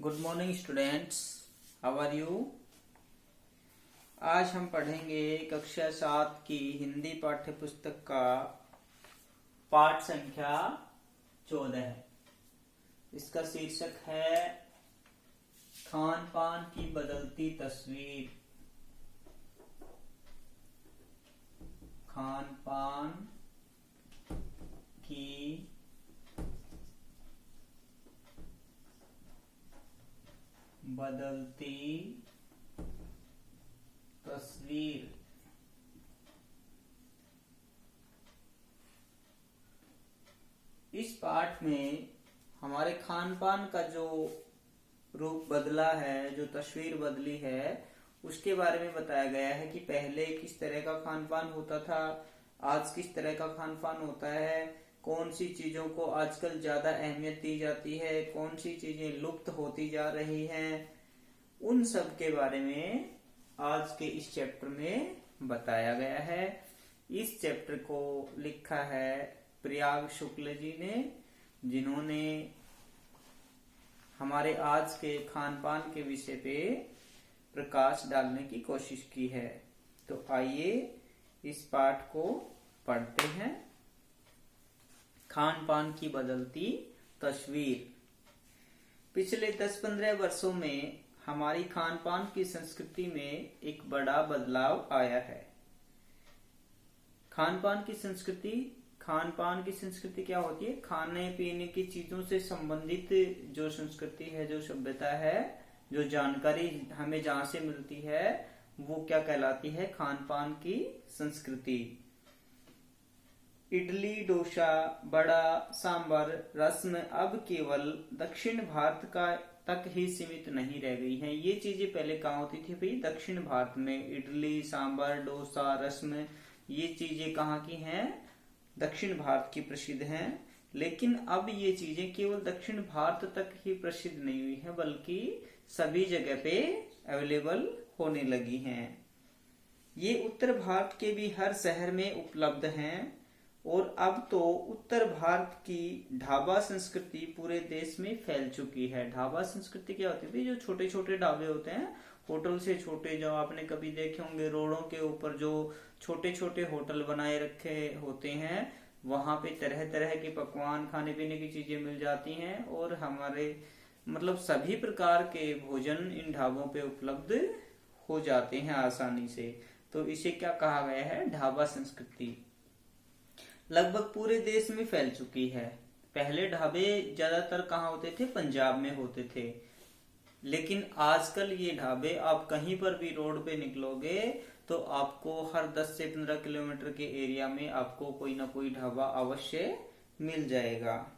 Good morning students, how are you. आज हम पढ़ेंगे कक्षा 7 की हिंदी पाठ्य पुस्तक का पाठ संख्या 14। इसका शीर्षक है खान पान की बदलती तस्वीर। खान पान की बदलती तस्वीर। इस पाठ में हमारे खान पान का जो रूप बदला है, जो तस्वीर बदली है, उसके बारे में बताया गया है कि पहले किस तरह का खान पान होता था, आज किस तरह का खान पान होता है, कौन सी चीजों को आजकल ज्यादा अहमियत दी जाती है, कौन सी चीजें लुप्त होती जा रही हैं, उन सब के बारे में आज के इस चैप्टर में बताया गया है। इस चैप्टर को लिखा है प्रयाग शुक्ल जी ने, जिन्होंने हमारे आज के खान पान के विषय पे प्रकाश डालने की कोशिश की है। तो आइए इस पाठ को पढ़ते हैं। खान पान की बदलती तस्वीर। पिछले 10-15 वर्षों में हमारी खान पान की संस्कृति में एक बड़ा बदलाव आया है। खान पान की संस्कृति क्या होती है? खाने पीने की चीजों से संबंधित जो संस्कृति है, जो सभ्यता है, जो जानकारी हमें जहां से मिलती है, वो क्या कहलाती है? खान पान की संस्कृति। इडली, डोसा, बड़ा, सांभर, रस्म अब केवल दक्षिण भारत का तक ही सीमित नहीं रह गई हैं। ये चीजें पहले कहाँ होती थी भाई? दक्षिण भारत में। इडली, सांभर, डोसा, रस्म, ये चीजें कहाँ की हैं? दक्षिण भारत की प्रसिद्ध हैं। लेकिन अब ये चीजें केवल दक्षिण भारत तक ही प्रसिद्ध नहीं हुई है, बल्कि सभी जगह पे अवेलेबल होने लगी हैं। ये उत्तर भारत के भी हर शहर में उपलब्ध हैं और अब तो उत्तर भारत की ढाबा संस्कृति पूरे देश में फैल चुकी है। ढाबा संस्कृति क्या होती थी? जो छोटे छोटे ढाबे होते हैं, होटल से छोटे, जो आपने कभी देखे होंगे रोडों के ऊपर जो छोटे छोटे होटल बनाए रखे होते हैं, वहां पे तरह तरह के पकवान, खाने पीने की चीजें मिल जाती हैं और हमारे सभी प्रकार के भोजन इन ढाबों पे उपलब्ध हो जाते हैं आसानी से। तो इसे क्या कहा गया है? ढाबा संस्कृति। लगभग पूरे देश में फैल चुकी है। पहले ढाबे ज्यादातर कहाँ होते थे? पंजाब में होते थे। लेकिन आजकल ये ढाबे, आप कहीं पर भी रोड पे निकलोगे तो आपको हर 10 से 15 किलोमीटर के एरिया में आपको कोई ना कोई ढाबा अवश्य मिल जाएगा।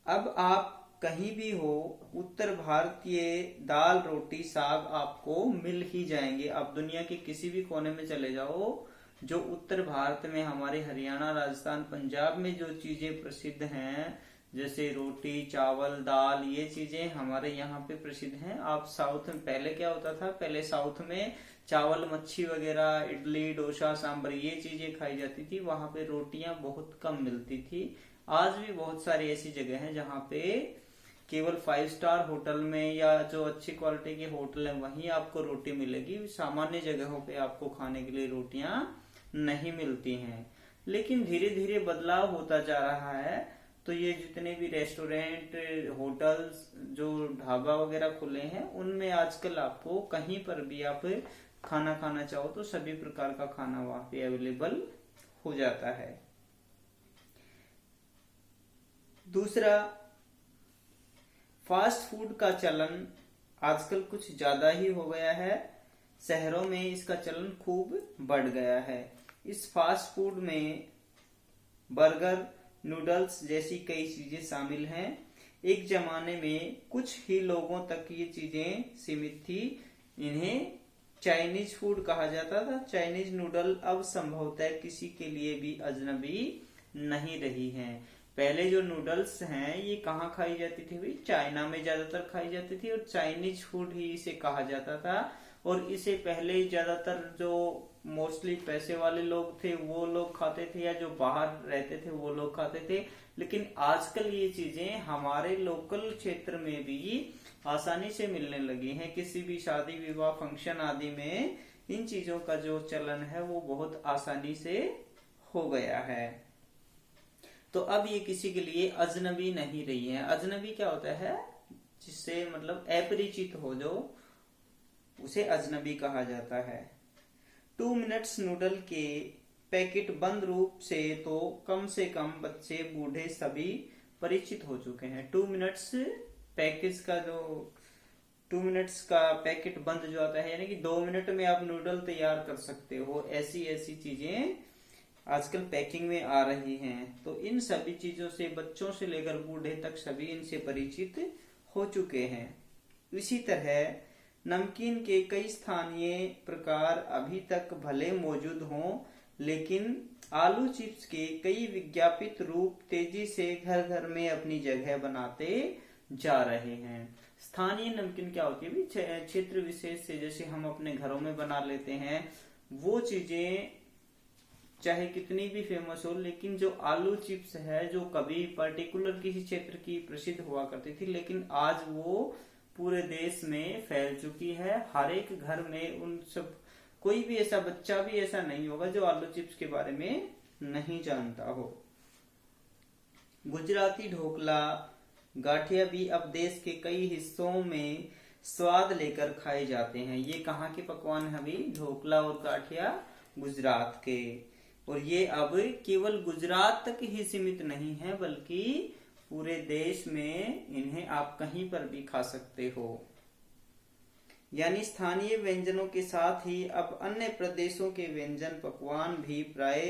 अब आप कहीं भी हो, उत्तर भारतीय दाल, रोटी, साग आपको मिल ही जाएंगे। आप दुनिया के किसी भी कोने में चले जाओ, जो उत्तर भारत में हमारे हरियाणा, राजस्थान, पंजाब में जो चीजें प्रसिद्ध हैं, जैसे रोटी, चावल, दाल, ये चीजें हमारे यहाँ पे प्रसिद्ध हैं। आप साउथ में, पहले क्या होता था? पहले साउथ में चावल, मच्छी वगैरह, इडली, डोसा, सांभर, ये चीजें खाई जाती थी। वहां पे रोटियां बहुत कम मिलती थी। आज भी बहुत सारी ऐसी जगह हैं जहाँ पे केवल 5 स्टार होटल में या जो अच्छी क्वालिटी के होटल है, वहीं आपको रोटी मिलेगी। सामान्य जगहों पे आपको खाने के लिए रोटियां नहीं मिलती हैं। लेकिन धीरे धीरे बदलाव होता जा रहा है। तो ये जितने भी रेस्टोरेंट, होटल्स, जो ढाबा वगैरह खुले हैं, उनमें आजकल आपको कहीं पर भी आप खाना खाना चाहो तो सभी प्रकार का खाना वहां पे अवेलेबल हो जाता है। दूसरा, फास्ट फूड का चलन आजकल कुछ ज्यादा ही हो गया है। शहरों में इसका चलन खूब बढ़ गया है। इस फास्ट फूड में बर्गर, नूडल्स जैसी कई चीजें शामिल हैं। एक जमाने में कुछ ही लोगों तक ये चीजें सीमित थी। इन्हें चाइनीज फूड कहा जाता था। चाइनीज नूडल अब संभवतः किसी के लिए भी अजनबी नहीं रही हैं। पहले जो नूडल्स हैं, ये कहाँ खाई जाती थी भाई? चाइना में ज्यादातर खाई जाती थी और चाइनीज फूड ही इसे कहा जाता था। और इसे पहले ज्यादातर जो मोस्टली पैसे वाले लोग थे वो लोग खाते थे, या जो बाहर रहते थे वो लोग खाते थे। लेकिन आजकल ये चीजें हमारे लोकल क्षेत्र में भी आसानी से मिलने लगी हैं। किसी भी शादी विवाह फंक्शन आदि में इन चीजों का जो चलन है वो बहुत आसानी से हो गया है। तो अब ये किसी के लिए अजनबी नहीं रही है। अजनबी क्या होता है? जिससे मतलब अपरिचित हो, जो उसे अजनबी कहा जाता है। 2 मिनट्स नूडल के पैकेट बंद रूप से कम बच्चे बूढ़े सभी परिचित हो चुके हैं। 2 मिनट्स पैकेज का जो 2 मिनट्स का पैकेट बंद जो आता है, यानी कि 2 मिनट में आप नूडल तैयार कर सकते हो, ऐसी ऐसी चीजें आजकल पैकिंग में आ रही हैं। तो इन सभी चीजों से बच्चों से लेकर बूढ़े तक सभी इनसे परिचित हो चुके हैं। इसी तरह नमकीन के कई स्थानीय प्रकार अभी तक भले मौजूद हों, लेकिन आलू चिप्स के कई विज्ञापित रूप तेजी से घर घर में अपनी जगह बनाते जा रहे हैं। स्थानीय नमकीन क्या होती है? क्षेत्र विशेष से जैसे हम अपने घरों में बना लेते हैं वो चीजें चाहे कितनी भी फेमस हो, लेकिन जो आलू चिप्स है जो कभी पर्टिकुलर किसी क्षेत्र की प्रसिद्ध हुआ करती थी, लेकिन आज वो पूरे देश में फैल चुकी है। हर एक घर में उन सब, कोई भी ऐसा बच्चा भी ऐसा नहीं होगा जो आलू चिप्स के बारे में नहीं जानता हो। गुजराती ढोकला गाठिया भी अब देश के कई हिस्सों में स्वाद लेकर खाए जाते हैं। ये कहाँ के पकवान है अभी? ढोकला और गाठिया गुजरात के। और ये अब केवल गुजरात तक ही सीमित नहीं है, बल्कि पूरे देश में इन्हें आप कहीं पर भी खा सकते हो। यानी स्थानीय व्यंजनों के साथ ही अब अन्य प्रदेशों के व्यंजन पकवान भी प्राय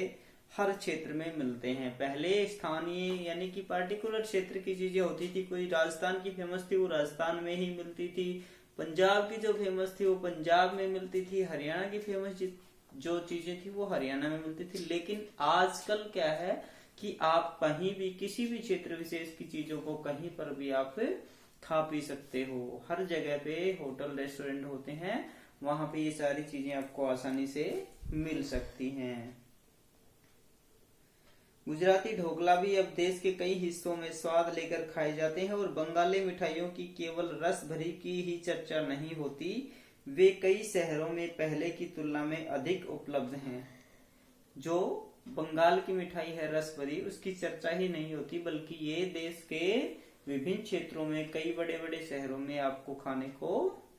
हर क्षेत्र में मिलते हैं। पहले स्थानीय यानी कि पार्टिकुलर क्षेत्र की चीजें होती थी। कोई राजस्थान की फेमस थी वो राजस्थान में ही मिलती थी, पंजाब की जो फेमस थी वो पंजाब में मिलती थी, हरियाणा की फेमस जो चीजें थी वो हरियाणा में मिलती थी। लेकिन आजकल क्या है कि आप कहीं भी किसी भी क्षेत्र विशेष की चीजों को कहीं पर भी आप खा पी सकते हो। हर जगह पे होटल रेस्टोरेंट होते हैं, वहां पे ये सारी चीजें आपको आसानी से मिल सकती हैं। गुजराती ढोकला भी अब देश के कई हिस्सों में स्वाद लेकर खाए जाते हैं। और बंगाली मिठाइयों की केवल रस भरी की ही चर्चा नहीं होती, वे कई शहरों में पहले की तुलना में अधिक उपलब्ध हैं। जो बंगाल की मिठाई है रस भरी, उसकी चर्चा ही नहीं होती, बल्कि ये देश के विभिन्न क्षेत्रों में कई बड़े बड़े शहरों में आपको खाने को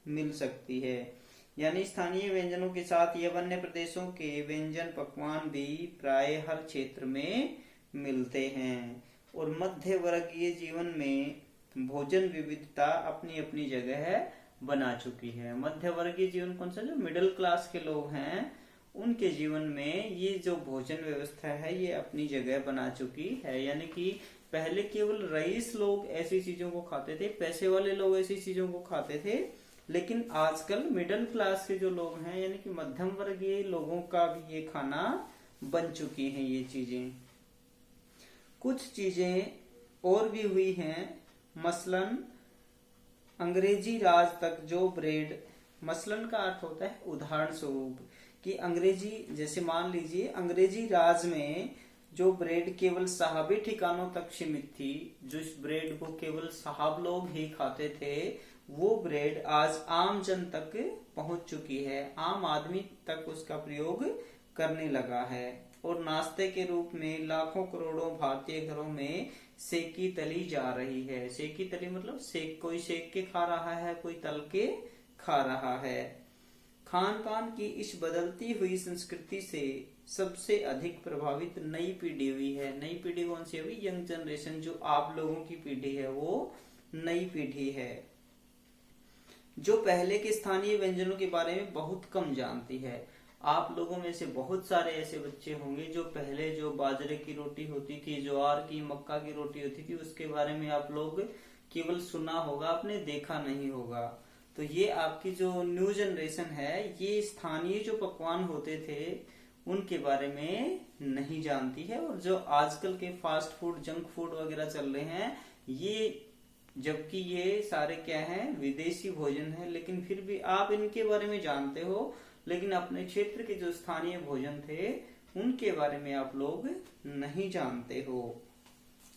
मिल सकती है। यानी स्थानीय व्यंजनों के साथ ये अन्य प्रदेशों के व्यंजन पकवान भी प्राय हर क्षेत्र में मिलते हैं। और मध्य वर्गीय जीवन में भोजन विविधता अपनी अपनी जगह बना चुकी है। मध्य वर्गीय जीवन कौन सा? जो मिडिल क्लास के लोग हैं उनके जीवन में ये जो भोजन व्यवस्था है ये अपनी जगह बना चुकी है। यानी कि पहले केवल रईस लोग ऐसी चीजों को खाते थे, पैसे वाले लोग ऐसी चीजों को खाते थे, लेकिन आजकल मिडिल क्लास के जो लोग हैं यानी कि मध्यम वर्गीय लोगों का भी ये खाना बन चुकी है ये चीजें। कुछ चीजें और भी हुई हैं, मसलन अंग्रेजी राज तक जो ब्रेड, मसलन का अर्थ होता है उदाहरण स्वरूप, कि अंग्रेजी, जैसे मान लीजिए अंग्रेजी राज में जो ब्रेड केवल साहबी ठिकानों तक सीमित थी, जिस ब्रेड को केवल साहब लोग ही खाते थे, वो ब्रेड आज आम जन तक पहुंच चुकी है, आम आदमी तक उसका प्रयोग करने लगा है। और नाश्ते के रूप में लाखों करोड़ों भारतीय घरों में सेकी तली जा रही है। सेकी तली मतलब सेक, कोई सेक के खा रहा है, कोई तल के खा रहा है। खान पान की इस बदलती हुई संस्कृति से सबसे अधिक प्रभावित नई पीढ़ी हुई है। नई पीढ़ी कौन सी हुई? यंग जनरेशन, जो आप लोगों की पीढ़ी है वो नई पीढ़ी है, जो पहले के स्थानीय व्यंजनों के बारे में बहुत कम जानती है। आप लोगों में से बहुत सारे ऐसे बच्चे होंगे जो पहले जो बाजरे की रोटी होती थी, ज्वार की, मक्का की रोटी होती थी, उसके बारे में आप लोग केवल सुना होगा, आपने देखा नहीं होगा। तो ये आपकी जो न्यू जनरेशन है ये स्थानीय जो पकवान होते थे उनके बारे में नहीं जानती है। और जो आजकल के फास्ट फूड, जंक फूड वगैरह चल रहे हैं, ये जबकि ये सारे क्या हैं, विदेशी भोजन है। लेकिन फिर भी आप इनके बारे में जानते हो, लेकिन अपने क्षेत्र के जो स्थानीय भोजन थे उनके बारे में आप लोग नहीं जानते हो।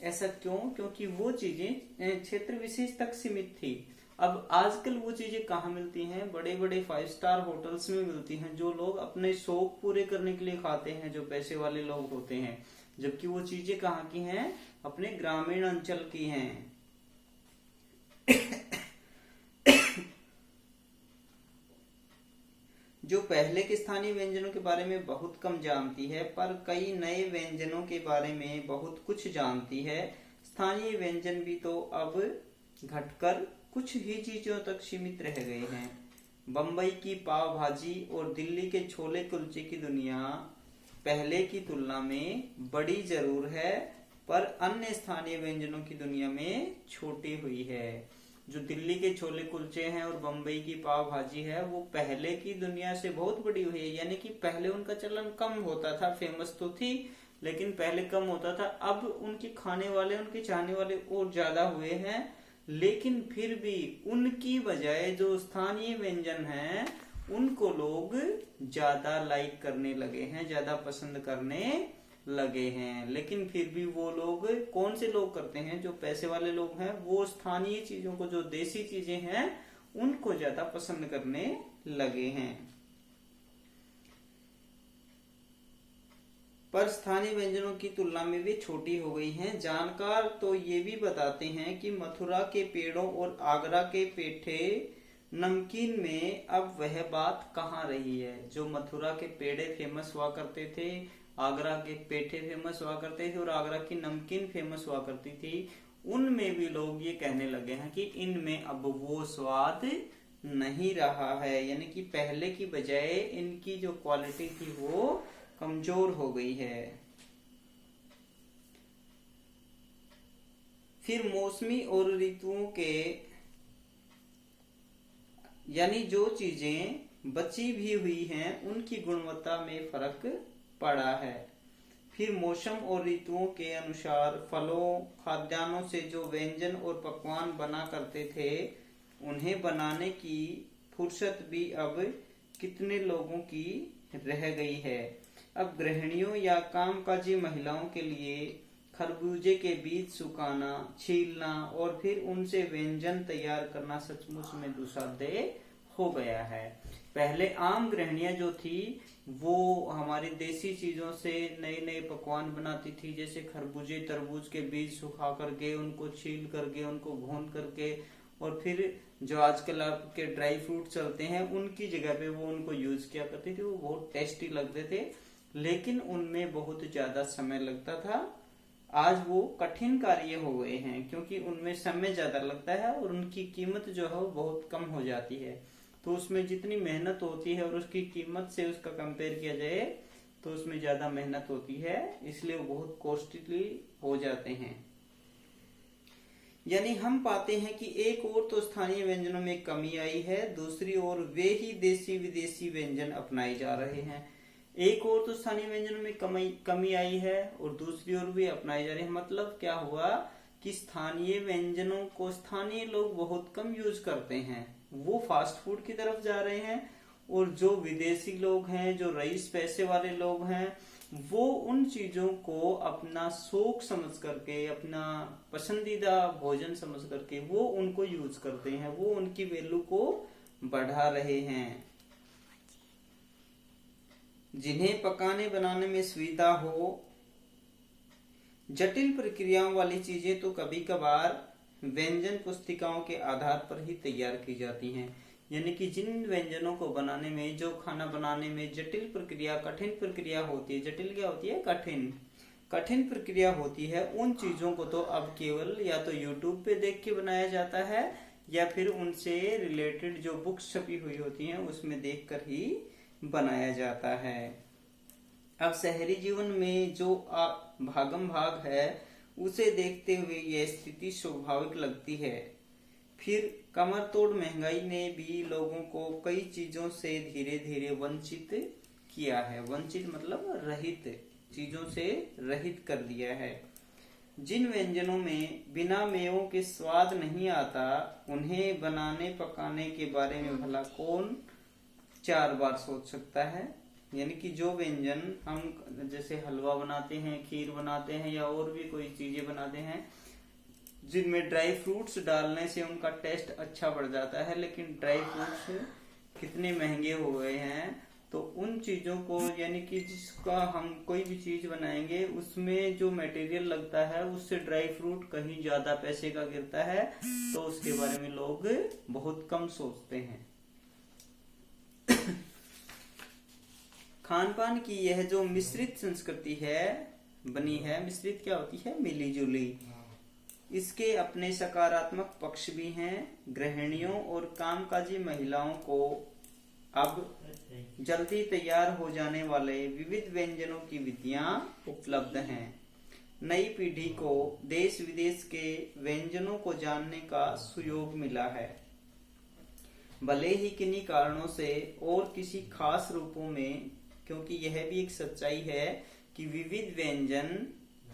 ऐसा क्यों? क्योंकि वो चीजें क्षेत्र विशेष तक सीमित थी। अब आजकल वो चीजें कहाँ मिलती हैं? बड़े बड़े 5 स्टार होटल्स में मिलती हैं, जो लोग अपने शौक पूरे करने के लिए खाते हैं, जो पैसे वाले लोग होते हैं। जबकि वो चीजें कहाँ की हैं? अपने ग्रामीण अंचल की हैं। जो पहले के स्थानीय व्यंजनों के बारे में बहुत कम जानती है, पर कई नए व्यंजनों के बारे में बहुत कुछ जानती है। स्थानीय व्यंजन भी तो अब घटकर कुछ ही चीजों तक सीमित रह गए हैं। बम्बई की पाव भाजी और दिल्ली के छोले कुलचे की दुनिया पहले की तुलना में बड़ी जरूर है, पर अन्य स्थानीय व्यंजनों की दुनिया में छोटी हुई है। जो दिल्ली के छोले कुलचे हैं और बम्बई की पाव भाजी है, वो पहले की दुनिया से बहुत बड़ी हुई है। यानी कि पहले उनका चलन कम होता था, फेमस तो थी लेकिन पहले कम होता था। अब उनके खाने वाले, उनके चाहने वाले और ज्यादा हुए हैं। लेकिन फिर भी उनकी बजाय जो स्थानीय व्यंजन हैं उनको लोग ज्यादा लाइक करने लगे हैं, ज्यादा पसंद करने लगे हैं। लेकिन फिर भी वो लोग, कौन से लोग करते हैं? जो पैसे वाले लोग हैं, वो स्थानीय चीजों को, जो देसी चीजें हैं, उनको ज्यादा पसंद करने लगे हैं। पर स्थानीय व्यंजनों की तुलना में वे छोटी हो गई हैं। जानकार तो ये भी बताते हैं कि मथुरा के पेड़ों और आगरा के पेठे नमकीन में अब वह बात कहाँ रही है। जो मथुरा के पेड़े फेमस हुआ करते थे, आगरा के पेठे फेमस हुआ करते थे और आगरा की नमकीन फेमस हुआ करती थी, उनमें भी लोग ये कहने लगे हैं कि इनमें अब वो स्वाद नहीं रहा है। यानी कि पहले की बजाय इनकी जो क्वालिटी थी वो कमजोर हो गई है। फिर मौसमी और ऋतुओं के, यानी जो चीजें बची भी हुई हैं उनकी गुणवत्ता में फर्क पड़ा है। फिर मौसम और ऋतुओं के अनुसार फलों, खाद्यान्नों से जो व्यंजन और पकवान बना करते थे, उन्हें बनाने की फुर्सत भी अब कितने लोगों की रह गई है। अब गृहिणियों या कामकाजी महिलाओं के लिए खरबूजे के बीज सुखाना, छीलना और फिर उनसे व्यंजन तैयार करना सचमुच में दुस्साध्य हो गया है। पहले आम गृहिणियां जो थी वो हमारी देसी चीजों से नए नए पकवान बनाती थी, जैसे खरबूजे तरबूज के बीज सुखा करके, उनको छील करके, उनको भून करके, और फिर जो आजकल आपके ड्राई फ्रूट चलते हैं उनकी जगह पे वो उनको यूज किया करते थे। वो बहुत टेस्टी लगते थे, लेकिन उनमें बहुत ज्यादा समय लगता था। आज वो कठिन कार्य हो गए हैं, क्योंकि उनमें समय ज्यादा लगता है और उनकी कीमत जो है वो बहुत कम हो जाती है। तो उसमें जितनी मेहनत होती है और उसकी कीमत से उसका कंपेयर किया जाए तो उसमें ज्यादा मेहनत होती है, इसलिए वो बहुत कॉस्टली हो जाते हैं। यानी हम पाते हैं कि एक ओर तो स्थानीय व्यंजनों में कमी आई है, दूसरी ओर वे ही देसी विदेशी व्यंजन अपनाए जा रहे हैं। एक ओर तो स्थानीय व्यंजनों में कमी आई है और दूसरी ओर भी अपनाए जा रहे हैं। मतलब क्या हुआ कि स्थानीय व्यंजनों को स्थानीय लोग बहुत कम यूज करते हैं, वो फास्ट फूड की तरफ जा रहे हैं, और जो विदेशी लोग हैं, जो रईस पैसे वाले लोग हैं, वो उन चीजों को अपना शौक समझ करके, अपना पसंदीदा भोजन समझ करके वो उनको यूज करते हैं, वो उनकी वैल्यू को बढ़ा रहे हैं। जिन्हें पकाने बनाने में सुविधा हो, जटिल प्रक्रियाओं वाली चीजें तो कभी कभार व्यंजन पुस्तिकाओं के आधार पर ही तैयार की जाती हैं। यानी कि जिन व्यंजनों को बनाने में, जो खाना बनाने में जटिल प्रक्रिया, कठिन प्रक्रिया होती है, जटिल क्या होती है? कठिन प्रक्रिया होती है, उन चीजों को तो अब केवल या तो यूट्यूब पे देख के बनाया जाता है या फिर उनसे रिलेटेड जो बुक्स छपी हुई होती हैं उसमें देखकर ही बनाया जाता है। अब शहरी जीवन में जो भागम भाग है उसे देखते हुए यह स्थिति स्वाभाविक लगती है। फिर कमर तोड़ महंगाई ने भी लोगों को कई चीजों से धीरे धीरे वंचित किया है। वंचित मतलब रहित, चीजों से रहित कर दिया है। जिन व्यंजनों में बिना मेवों के स्वाद नहीं आता, उन्हें बनाने पकाने के बारे में भला कौन 4 बार सोच सकता है। यानी कि जो व्यंजन हम जैसे हलवा बनाते हैं, खीर बनाते हैं या और भी कोई चीजें बनाते हैं जिनमें ड्राई फ्रूट्स डालने से उनका टेस्ट अच्छा बढ़ जाता है, लेकिन ड्राई फ्रूट्स कितने महंगे हो गए हैं, तो उन चीजों को यानी कि जिसका हम कोई भी चीज बनाएंगे उसमें जो मटेरियल लगता है उससे ड्राई फ्रूट कहीं ज्यादा पैसे का गिरता है, तो उसके बारे में लोग बहुत कम सोचते हैं। खान पान की यह जो मिश्रित संस्कृति है बनी है, मिश्रित क्या होती है, मिली जुली, इसके अपने सकारात्मक पक्ष भी हैं। गृहिणियों और कामकाजी महिलाओं को अब जल्दी तैयार हो जाने वाले विविध व्यंजनों की विधियां उपलब्ध हैं। नई पीढ़ी को देश विदेश के व्यंजनों को जानने का सुयोग मिला है। भले ही किन्हीं कारणों से और किसी खास रूपों में, क्योंकि यह भी एक सच्चाई है कि विविध व्यंजन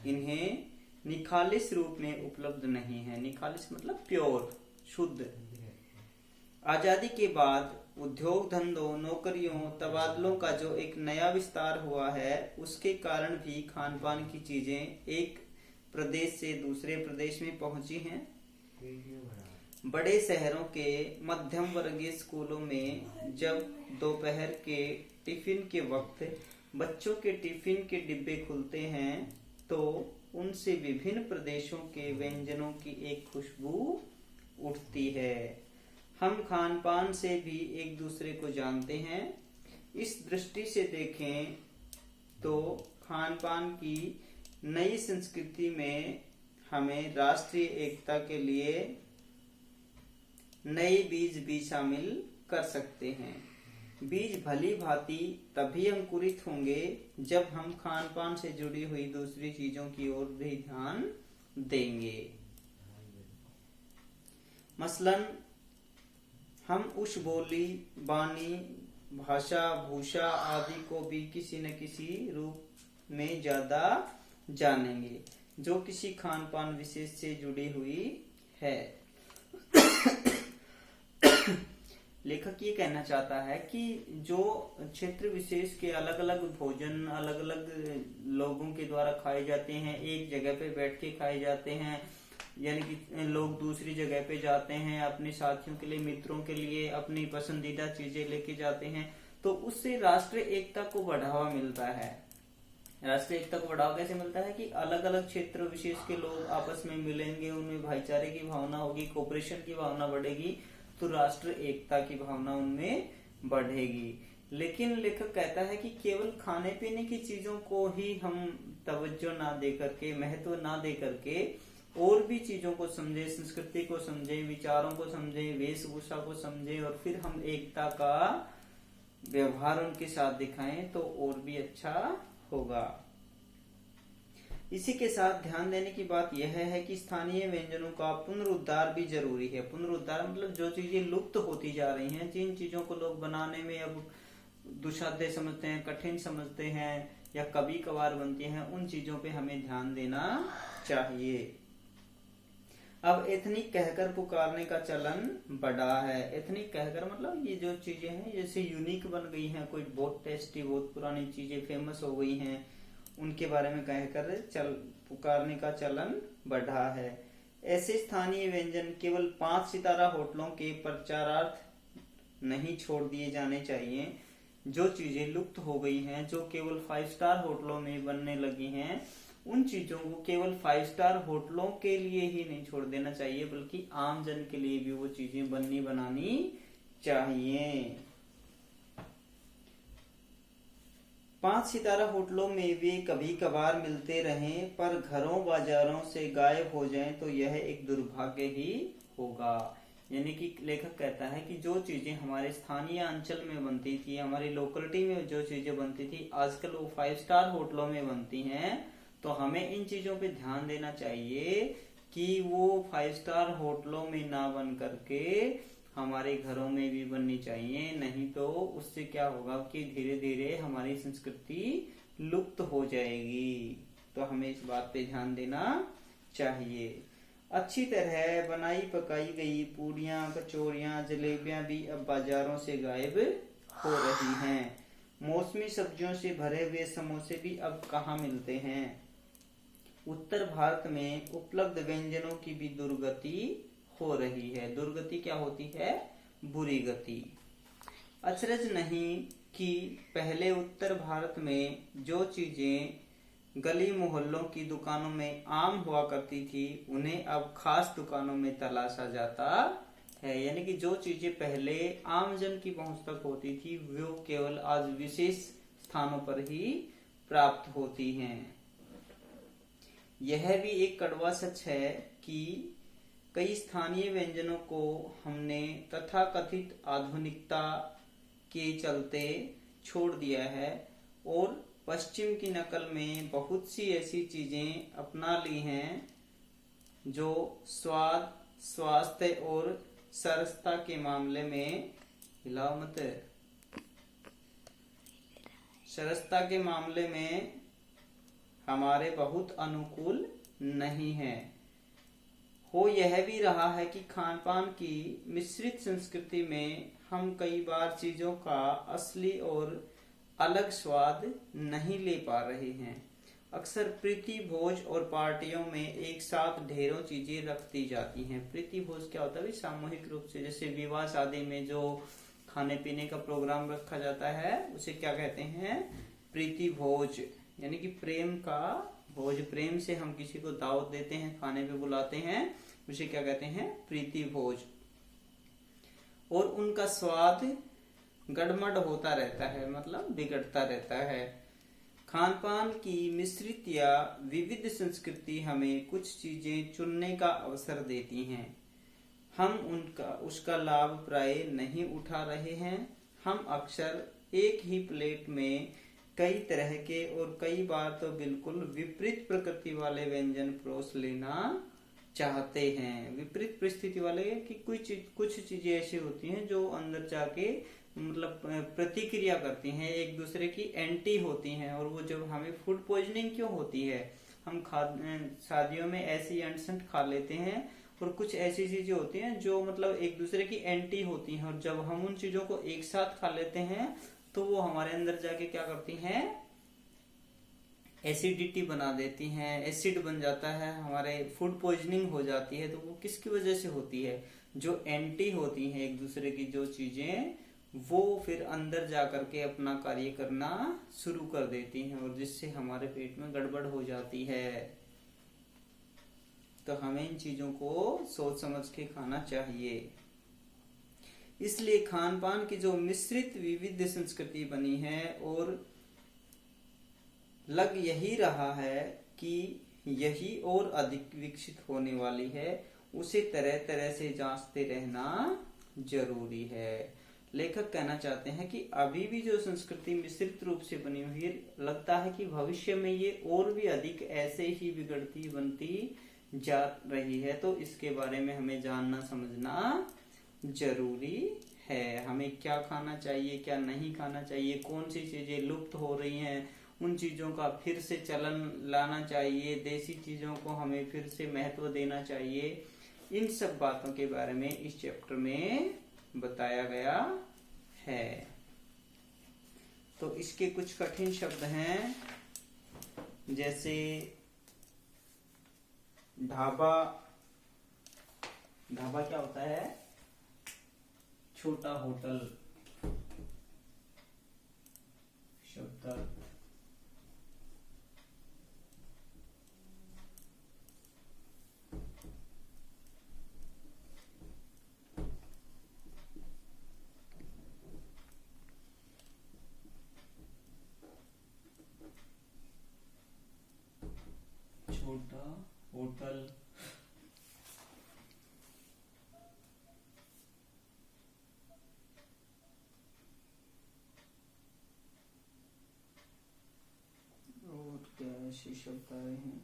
इन्हें निखालिस रूप में उपलब्ध नहीं है। निखालिस मतलब प्योर, शुद्ध। आजादी के बाद उद्योग धंधों, नौकरियों, तबादलों का जो एक नया विस्तार हुआ है, उसके कारण भी खान पान की चीजें एक प्रदेश से दूसरे प्रदेश में पहुंची हैं। बड़े शहरों के मध्यम वर्गीय स्कूलों में जब दोपहर के टिफिन के वक्त बच्चों के टिफिन के डिब्बे खुलते हैं, तो उनसे विभिन्न प्रदेशों के व्यंजनों की एक खुशबू उठती है। हम खान पान से भी एक दूसरे को जानते हैं। इस दृष्टि से देखें तो खान पान की नई संस्कृति में हमें राष्ट्रीय एकता के लिए नए बीज भी शामिल कर सकते हैं। बीज भली भांति तभी अंकुरित होंगे जब हम खान पान से जुड़ी हुई दूसरी चीजों की ओर भी ध्यान देंगे। मसलन हम उस बोली, बानी, भाषा, भूषा आदि को भी किसी न किसी रूप में ज्यादा जानेंगे जो किसी खान पान विशेष से जुड़ी हुई है। लेखक ये कहना चाहता है कि जो क्षेत्र विशेष के अलग अलग भोजन अलग अलग लोगों के द्वारा खाए जाते हैं, एक जगह पे बैठ के खाए जाते हैं, यानी कि लोग दूसरी जगह पे जाते हैं अपने साथियों के लिए, मित्रों के लिए अपनी पसंदीदा चीजें लेके जाते हैं, तो उससे राष्ट्रीय एकता को बढ़ावा मिलता है। राष्ट्रीय एकता को बढ़ावा कैसे मिलता है कि अलग अलग क्षेत्र विशेष के लोग आपस में मिलेंगे, उनमें भाईचारे की भावना होगी, कोऑपरेशन की भावना बढ़ेगी, तो राष्ट्रीय एकता की भावना उनमें बढ़ेगी। लेकिन लेखक कहता है कि केवल खाने पीने की चीजों को ही हम तवज्जो ना दे करके, महत्व ना दे करके और भी चीजों को समझे, संस्कृति को समझे, विचारों को समझे, वेशभूषा को समझे और फिर हम एकता का व्यवहार उनके साथ दिखाएं तो और भी अच्छा होगा। इसी के साथ ध्यान देने की बात यह है कि स्थानीय व्यंजनों का पुनरुद्धार भी जरूरी है। पुनरुद्धार मतलब जो चीजें लुप्त होती जा रही हैं, जिन चीजों को लोग बनाने में अब दुस्साध्य समझते हैं, कठिन समझते हैं या कभी कभार बनती हैं, उन चीजों पे हमें ध्यान देना चाहिए। अब एथनिक कहकर पुकारने का चलन बढ़ा है। एथनिक कहकर मतलब ये जो चीजें हैं जैसे यूनिक बन गई हैं, कोई बहुत टेस्टी, बहुत पुरानी चीजें फेमस हो गई हैं, उनके बारे में कहकर पुकारने का चलन बढ़ा है। ऐसे स्थानीय व्यंजन केवल 5 सितारा होटलों के प्रचारार्थ नहीं छोड़ दिए जाने चाहिए। जो चीजें लुप्त हो गई हैं, जो केवल 5 स्टार होटलों में बनने लगी हैं, उन चीजों को केवल 5 स्टार होटलों के लिए ही नहीं छोड़ देना चाहिए, बल्कि आम जन के लिए भी वो चीजें बनानी चाहिए। 5 सितारा होटलों में वे कभी कभार मिलते रहें, पर घरों बाजारों से गायब हो जाएं तो यह एक दुर्भाग्य ही होगा। यानी कि लेखक कहता है कि जो चीजें हमारे स्थानीय अंचल में बनती थी, हमारी लोकलिटी में जो चीजें बनती थी, आजकल वो 5 स्टार होटलों में बनती हैं, तो हमें इन चीजों पे ध्यान देना चाहिए कि वो 5 स्टार होटलों में ना बन करके हमारे घरों में भी बननी चाहिए। नहीं तो उससे क्या होगा कि धीरे धीरे हमारी संस्कृति लुप्त हो जाएगी। तो हमें इस बात पे ध्यान देना चाहिए। अच्छी तरह बनाई पकाई गई पूड़ियाँ, कचौरियाँ, जलेबियाँ भी अब बाजारों से गायब हो रही हैं। मौसमी सब्जियों से भरे हुए समोसे भी अब कहाँ मिलते हैं। उत्तर भारत में उपलब्ध व्यंजनों की भी दुर्गति हो रही है। दुर्गति क्या होती है? बुरी गति। अचरज नहीं कि पहले उत्तर भारत में जो चीजें गली मोहल्लों की दुकानों में आम हुआ करती थी, उन्हें अब खास दुकानों में तलाशा जाता है। यानी कि जो चीजें पहले आम जन की पहुंच तक होती थी, वो केवल आज विशेष स्थानों पर ही प्राप्त होती हैं। यह भी एक कड़वा सच है कि कई स्थानीय व्यंजनों को हमने तथाकथित आधुनिकता के चलते छोड़ दिया है और पश्चिम की नकल में बहुत सी ऐसी चीजें अपना ली हैं जो स्वाद, स्वास्थ्य और सरसता के मामले में सरसता के मामले में हमारे बहुत अनुकूल नहीं है। हो यह भी रहा है कि खान पान की मिश्रित संस्कृति में हम कई बार चीजों का असली और अलग स्वाद नहीं ले पा रहे हैं। अक्सर प्रीति भोज और पार्टियों में एक साथ ढेरों चीजें रख दी जाती हैं। प्रीति भोज क्या होता है? सामूहिक रूप से, जैसे विवाह शादी में जो खाने पीने का प्रोग्राम रखा जाता है, उसे क्या कहते हैं? प्रीति भोज। यानी कि प्रेम का भोज, प्रेम से हम किसी को दावत देते हैं, खाने पे बुलाते हैं, उसे क्या कहते हैं? प्रीति भोज। और उनका स्वाद गड़मड़ होता रहता है, मतलब बिगड़ता रहता है। खान पान की मिश्रित या विविध संस्कृति हमें कुछ चीजें चुनने का अवसर देती हैं। हम उसका लाभ प्राय नहीं उठा रहे हैं। हम अक्सर एक ही प्लेट में कई तरह के और कई बार तो बिल्कुल विपरीत प्रकृति वाले व्यंजन परोस लेना चाहते हैं। विपरीत परिस्थिति वाले कि कुछ चीजें ऐसी होती हैं जो अंदर जाके मतलब प्रतिक्रिया करती हैं, एक दूसरे की एंटी होती हैं। और वो जब हमें फूड पॉइजनिंग क्यों होती है? हम शादियों में ऐसी अनसंट खा लेते हैं और कुछ ऐसी चीजें होती हैं जो मतलब एक दूसरे की एंटी होती हैं, और जब हम उन चीजों को एक साथ खा लेते हैं तो वो हमारे अंदर जाके क्या करती हैं? एसिडिटी बना देती हैं, एसिड बन जाता है, हमारे फूड पॉइजनिंग हो जाती है। तो वो किसकी वजह से होती है? जो एंटी होती हैं एक दूसरे की जो चीजें, वो फिर अंदर जाकर के अपना कार्य करना शुरू कर देती हैं और जिससे हमारे पेट में गड़बड़ हो जाती है। तो हमें इन चीजों को सोच समझ के खाना चाहिए। इसलिए खान पान की जो मिश्रित विविध संस्कृति बनी है और लग यही रहा है कि यही और अधिक विकसित होने वाली है, उसे तरह तरह से जांचते रहना जरूरी है। लेखक कहना चाहते हैं कि अभी भी जो संस्कृति मिश्रित रूप से बनी हुई है, लगता है कि भविष्य में ये और भी अधिक ऐसे ही बिगड़ती बनती जा रही है। तो इसके बारे में हमें जानना समझना जरूरी है। हमें क्या खाना चाहिए, क्या नहीं खाना चाहिए, कौन सी चीजें लुप्त हो रही हैं, उन चीजों का फिर से चलन लाना चाहिए, देसी चीजों को हमें फिर से महत्व देना चाहिए। इन सब बातों के बारे में इस चैप्टर में बताया गया है। तो इसके कुछ कठिन शब्द हैं, जैसे ढाबा। ढाबा क्या होता है? छोटा होटल। शब्द छोटा होटल, और क्या ऐसे शब्द आए हैं?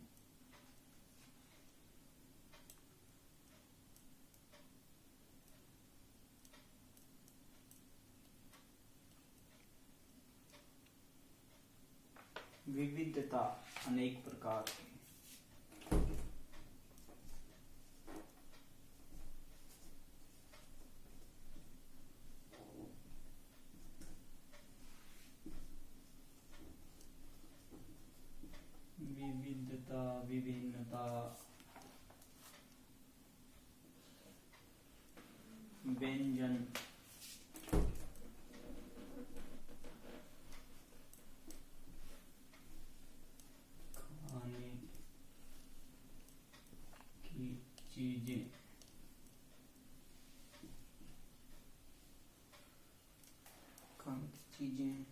विविधता, अनेक प्रकार की। व्यंजन। खाने की चीजें। खाने की चीजें।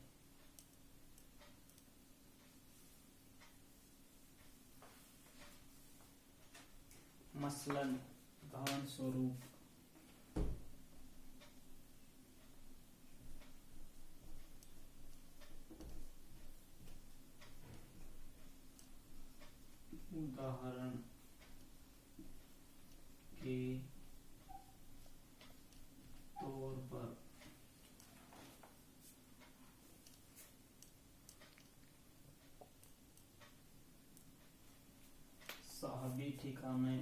मसलन उदाहरण स्वरूप उदाहरण के तौर पर साहबी ठिकाने।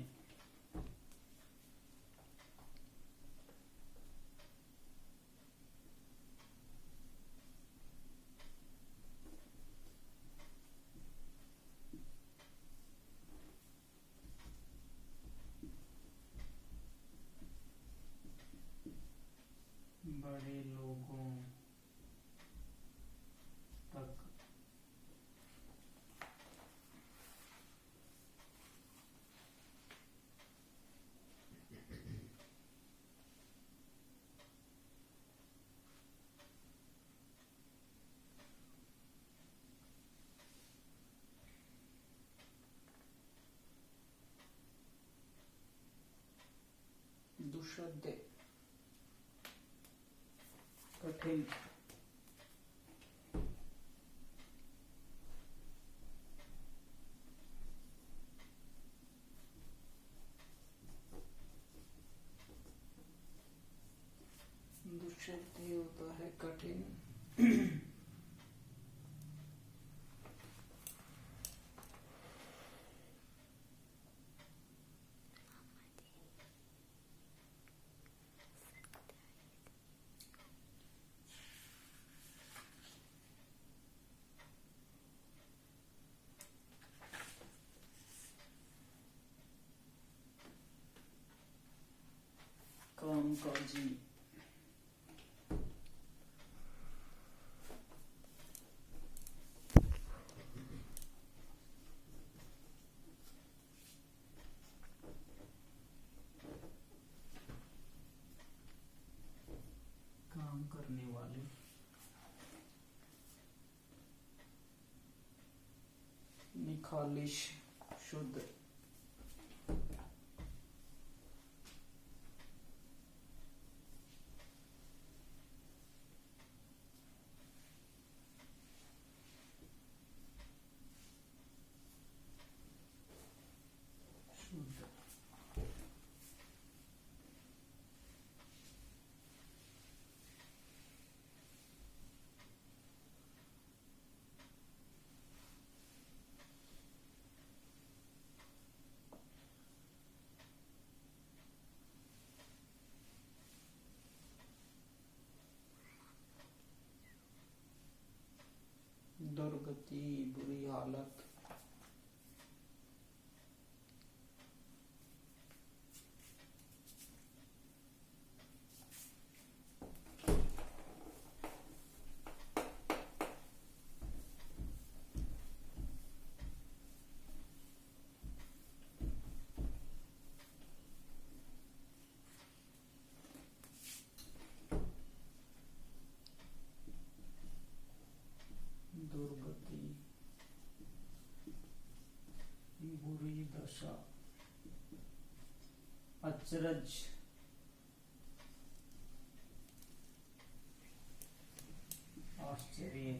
बड़े लोगों तक दुष्द कठिन। दुष्द होता है कठिन। कामकाजी। काम करने वाले। निखालिश शुद्ध। शुद्ध। दुर्गति बुरी हालत। दुर्गति बुरी दशा। अचरज आश्चर्य।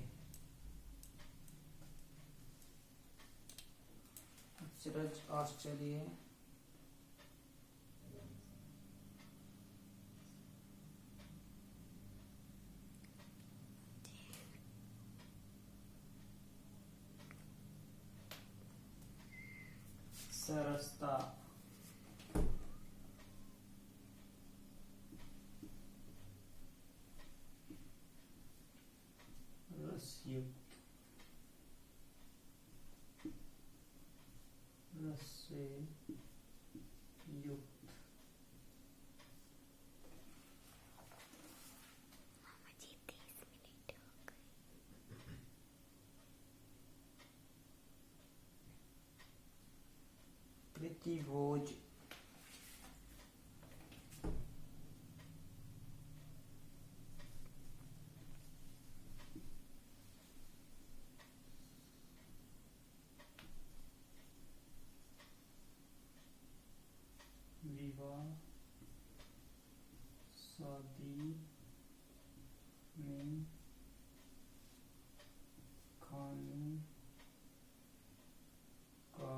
अचरज आश्चर्य। सरसता। रसयुक्त। रस से युक्त। प्रीति भोज, विवाह शादी में खाने का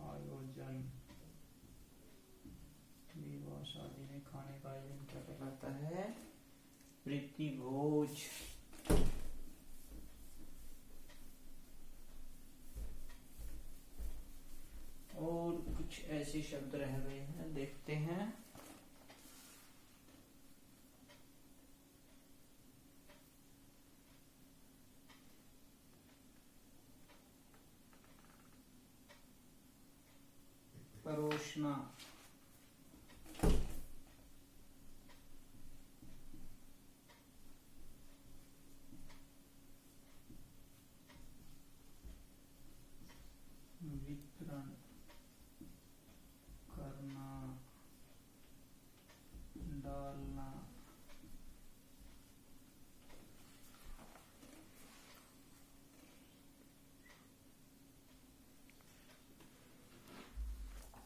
आयोजन, विवाह शादी में खाने का आयोजन क्या कहलाता है? प्रीति भोज। और कुछ ऐसे शब्द रह गए हैं, देखते हैं। परोसना, वितरण करना, डालना,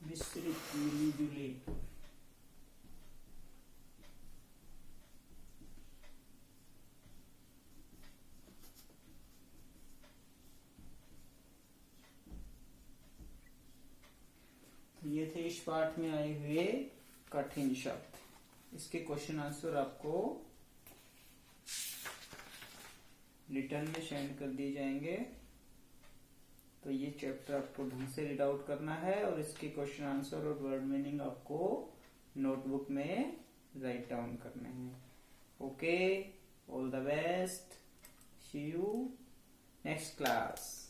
मिश्रित, मिली जुली, ये थे इस पाठ में आए हुए कठिन शब्द। इसके क्वेश्चन आंसर आपको रिटर्न में सेंड कर दिए जाएंगे। तो ये चैप्टर आपको ढंग से रीड आउट करना है और इसके क्वेश्चन आंसर और वर्ड मीनिंग आपको नोटबुक में राइट डाउन करने हैं। Okay, all the best, see you next class.